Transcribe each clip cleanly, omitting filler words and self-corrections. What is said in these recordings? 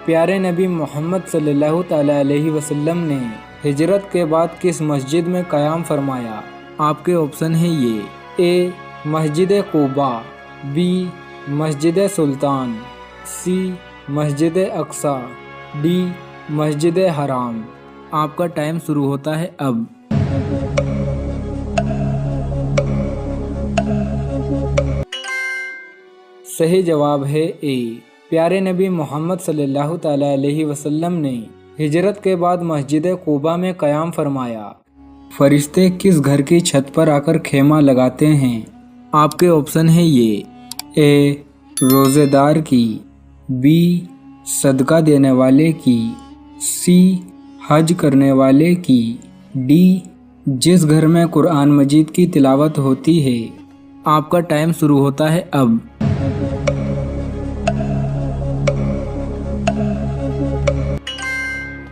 پیارے نبی محمد صلی اللہ تعالیٰ علیہ وسلم نے ہجرت کے بعد کس مسجد میں قیام فرمایا؟ آپ کے آپشن ہیں یہ: اے مسجد Quba, be Masjid Sultan, C Masjid Aqsa, D مسجد حرام۔ آپ کا ٹائم شروع ہوتا ہے اب۔ صحیح جواب ہے اے۔ پیارے نبی محمد صلی اللہ تعالیٰ علیہ وسلم نے ہجرت کے بعد مسجد قباء میں قیام فرمایا۔ فرشتے کس گھر کی چھت پر آ کر خیمہ لگاتے ہیں؟ آپ کے آپشن ہیں یہ: اے روزے دار کی، بی صدقہ دینے والے کی، سی حج کرنے والے کی، ڈی جس گھر میں قرآن مجید کی تلاوت ہوتی ہے۔ آپ کا ٹائم شروع ہوتا ہے اب۔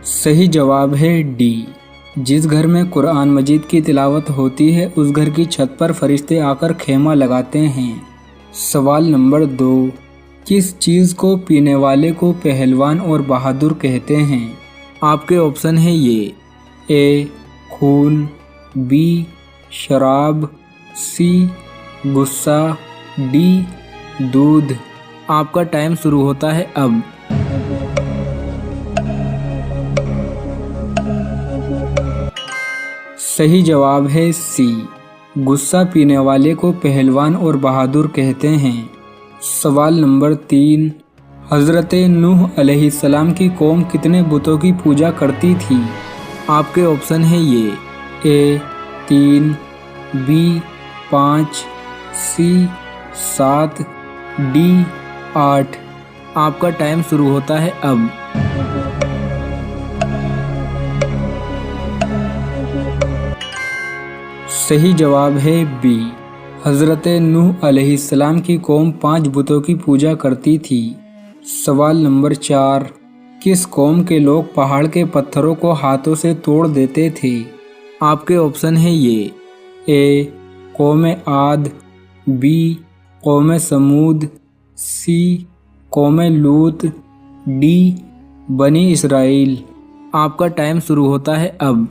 صحیح جواب ہے ڈی، جس گھر میں قرآن مجید کی تلاوت ہوتی ہے اس گھر کی چھت پر فرشتے آ کر خیمہ لگاتے ہیں۔ سوال نمبر 2، کس چیز کو پینے والے کو پہلوان اور بہادر کہتے ہیں؟ آپ کے آپشن ہیں یہ: اے خون، بی شراب، سی غصہ، ڈی دودھ۔ آپ کا ٹائم شروع ہوتا ہے اب۔ صحیح جواب ہے سی، غصہ پینے والے کو پہلوان اور بہادر کہتے ہیں۔ سوال نمبر 3، حضرت نوح علیہ السلام کی قوم کتنے بتوں کی پوجا کرتی تھی؟ آپ کے آپشن ہیں یہ: اے 3، بی 5، سی 7، ڈی 8۔ آپ کا ٹائم شروع ہوتا ہے اب۔ صحیح جواب ہے بی، حضرت نوح علیہ السلام کی قوم 5 بتوں کی پوجا کرتی تھی۔ سوال نمبر 4، کس قوم کے لوگ پہاڑ کے پتھروں کو ہاتھوں سے توڑ دیتے تھے؟ آپ کے آپشن ہیں یہ: اے قوم عاد، بی قوم سمود، سی قوم لوط، ڈی بنی اسرائیل۔ آپ کا ٹائم شروع ہوتا ہے اب۔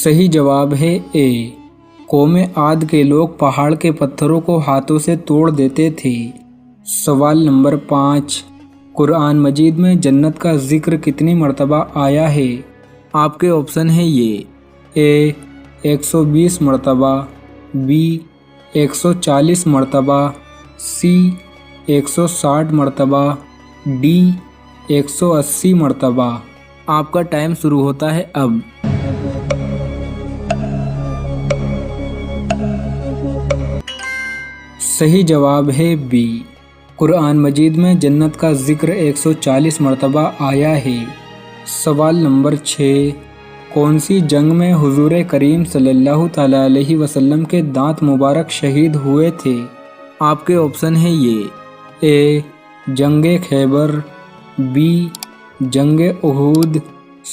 صحیح جواب ہے اے، قوم عاد کے لوگ پہاڑ کے پتھروں کو ہاتھوں سے توڑ دیتے تھے۔ سوال نمبر 5، قرآن مجید میں جنت کا ذکر کتنی مرتبہ آیا ہے؟ آپ کے آپشن ہیں یہ: اے 120 مرتبہ، بی 140 مرتبہ، سی 160 مرتبہ، ڈی 180 مرتبہ۔ آپ کا ٹائم شروع ہوتا ہے اب۔ صحیح جواب ہے بی، قرآن مجید میں جنت کا ذکر 140 مرتبہ آیا ہے۔ سوال نمبر 6، کون سی جنگ میں حضور کریم صلی اللہ تعالیٰ علیہ وسلم کے دانت مبارک شہید ہوئے تھے؟ آپ کے آپشن ہیں یہ: اے جنگ خیبر، بی جنگ احد،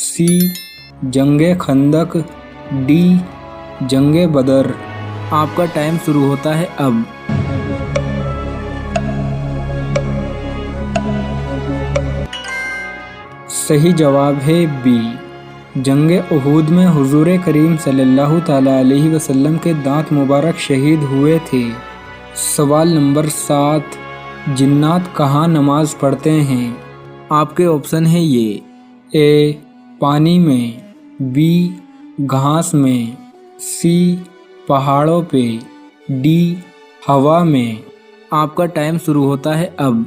سی جنگ خندق، ڈی جنگ بدر۔ آپ کا ٹائم شروع ہوتا ہے اب۔ صحیح جواب ہے بی، جنگ احد میں حضور کریم صلی اللہ تعالیٰ علیہ وسلم کے دانت مبارک شہید ہوئے تھے۔ سوال نمبر 7، جنات کہاں نماز پڑھتے ہیں؟ آپ کے آپشن ہیں یہ: اے پانی میں، بی گھاس میں، سی پہاڑوں پہ، ڈی ہوا میں۔ آپ کا ٹائم شروع ہوتا ہے اب۔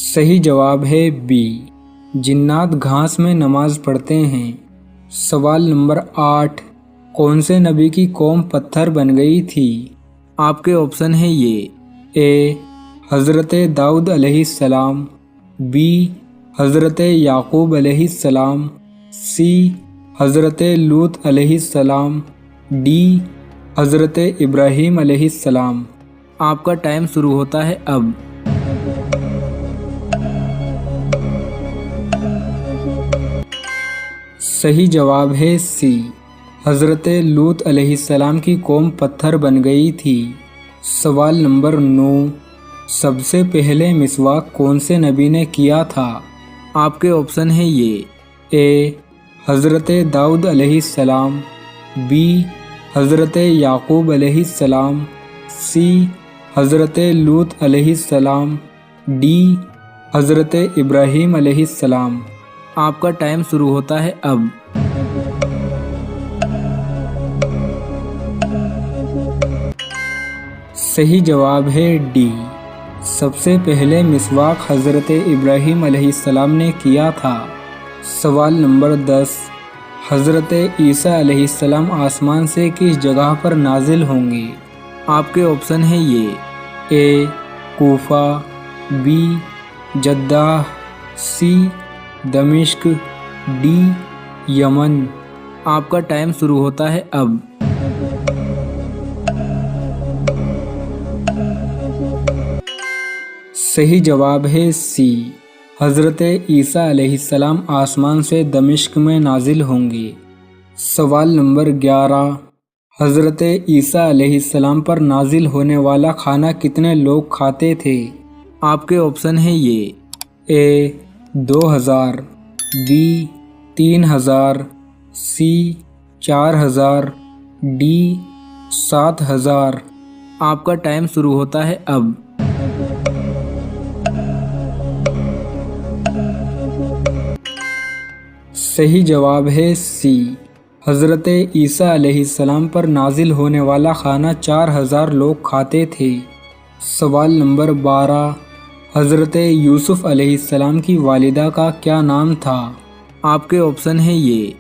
صحیح جواب ہے بی، جنات گھاس میں نماز پڑھتے ہیں۔ سوال نمبر 8، کون سے نبی کی قوم پتھر بن گئی تھی؟ آپ کے آپشن ہیں یہ: اے حضرت داؤد علیہ السلام، بی حضرت یعقوب علیہ السلام، سی حضرت لوط علیہ السلام، ڈی حضرت ابراہیم علیہ السلام۔ آپ کا ٹائم شروع ہوتا ہے اب۔ صحیح جواب ہے سی، حضرت لوط علیہ السلام کی قوم پتھر بن گئی تھی۔ سوال نمبر 9، سب سے پہلے مسواک کون سے نبی نے کیا تھا؟ آپ کے آپشن ہیں یہ، اے حضرت داؤد علیہ السلام، بی حضرت یعقوب علیہ السلام، سی حضرت لوط علیہ السلام، ڈی حضرت ابراہیم علیہ السلام۔ آپ کا ٹائم شروع ہوتا ہے اب۔ صحیح جواب ہے ڈی، سب سے پہلے مسواک حضرت ابراہیم علیہ السلام نے کیا تھا۔ سوال نمبر 10، حضرت عیسیٰ علیہ السلام آسمان سے کس جگہ پر نازل ہوں گے؟ آپ کے آپشن ہیں یہ، اے کوفہ، بی جدہ، سی دمشق، ڈی یمن۔ آپ کا ٹائم شروع ہوتا ہے اب۔ صحیح جواب ہے سی، حضرت عیسیٰ علیہ السلام آسمان سے دمشق میں نازل ہوں گے۔ سوال نمبر 11، حضرت عیسیٰ علیہ السلام پر نازل ہونے والا کھانا کتنے لوگ کھاتے تھے؟ آپ کے آپشن ہیں یہ، اے 2000، بی 3000، سی 4000، ڈی 7000۔ آپ کا ٹائم شروع ہوتا ہے اب۔ صحیح جواب ہے سی، حضرت عیسیٰ علیہ السلام پر نازل ہونے والا کھانا 4000 لوگ کھاتے تھے۔ سوال نمبر 12، حضرت یوسف علیہ السلام کی والدہ کا کیا نام تھا؟ آپ کے آپشن ہیں یہ،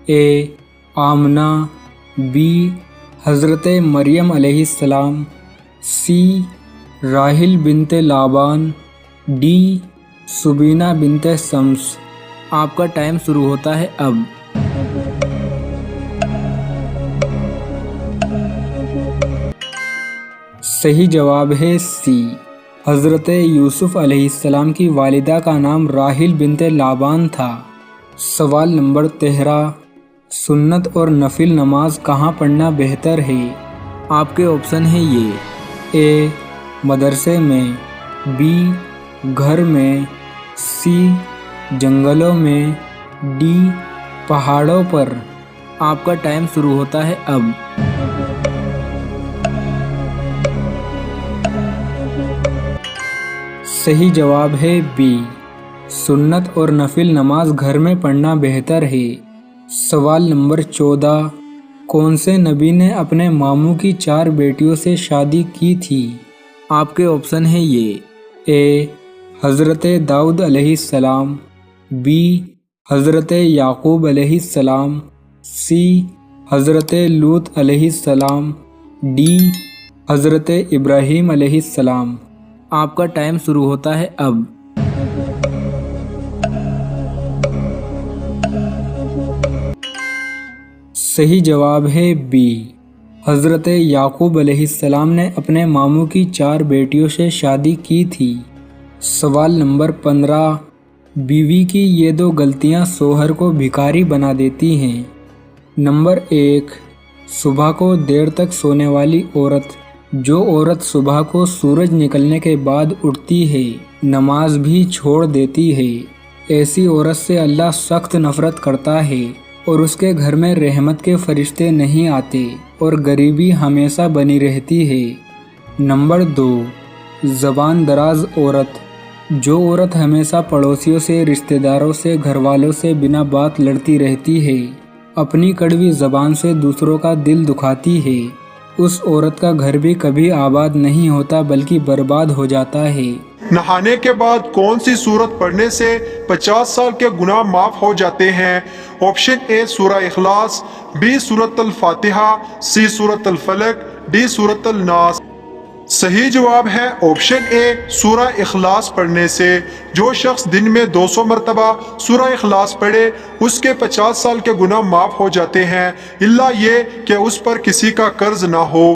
اے آمنہ، بی حضرت مریم علیہ السلام، سی راحل بنت لابان، ڈی سبینہ بنت شمس۔ آپ کا ٹائم شروع ہوتا ہے اب۔ صحیح جواب ہے سی، حضرت یوسف علیہ السلام کی والدہ کا نام راحل بنت لابان تھا۔ سوال نمبر 13، سنت اور نفل نماز کہاں پڑھنا بہتر ہے؟ آپ کے آپشن ہیں یہ، اے مدرسے میں، بی گھر میں، سی جنگلوں میں، ڈی پہاڑوں پر۔ آپ کا ٹائم شروع ہوتا ہے اب۔ صحیح جواب ہے بی، سنت اور نفل نماز گھر میں پڑھنا بہتر ہے۔ سوال نمبر 14، کون سے نبی نے اپنے ماموں کی 4 بیٹیوں سے شادی کی تھی؟ آپ کے آپشن ہیں یہ، اے حضرت داؤد علیہ السلام، بی حضرت یعقوب علیہ السلام، سی حضرت لوط علیہ السلام، ڈی حضرت ابراہیم علیہ السلام۔ آپ کا ٹائم شروع ہوتا ہے اب۔ صحیح جواب ہے بی، حضرت یعقوب علیہ السلام نے اپنے ماموں کی 4 بیٹیوں سے شادی کی تھی۔ سوال نمبر 15، بیوی کی یہ 2 غلطیاں شوہر کو بھکاری بنا دیتی ہیں۔ نمبر 1، صبح کو دیر تک سونے والی عورت۔ جو عورت صبح کو سورج نکلنے کے بعد اٹھتی ہے، نماز بھی چھوڑ دیتی ہے، ایسی عورت سے اللہ سخت نفرت کرتا ہے اور اس کے گھر میں رحمت کے فرشتے نہیں آتے اور غریبی ہمیشہ بنی رہتی ہے۔ نمبر 2، زبان دراز عورت۔ جو عورت ہمیشہ پڑوسیوں سے، رشتہ داروں سے، گھر والوں سے بنا بات لڑتی رہتی ہے، اپنی کڑوی زبان سے دوسروں کا دل دکھاتی ہے، اس عورت کا گھر بھی کبھی آباد نہیں ہوتا بلکہ برباد ہو جاتا ہے۔ نہانے کے بعد کون سی سورت پڑھنے سے 50 سال کے گناہ معاف ہو جاتے ہیں؟ آپشن اے سورہ اخلاص، بی سورۃ الفاتحہ، سی سورۃ الفلق، ڈی سورۃ الناس۔ صحیح جواب ہے آپشن اے سورہ اخلاص پڑھنے سے۔ جو شخص دن میں 200 مرتبہ سورہ اخلاص پڑھے اس کے 50 سال کے گناہ معاف ہو جاتے ہیں، الا یہ کہ اس پر کسی کا قرض نہ ہو۔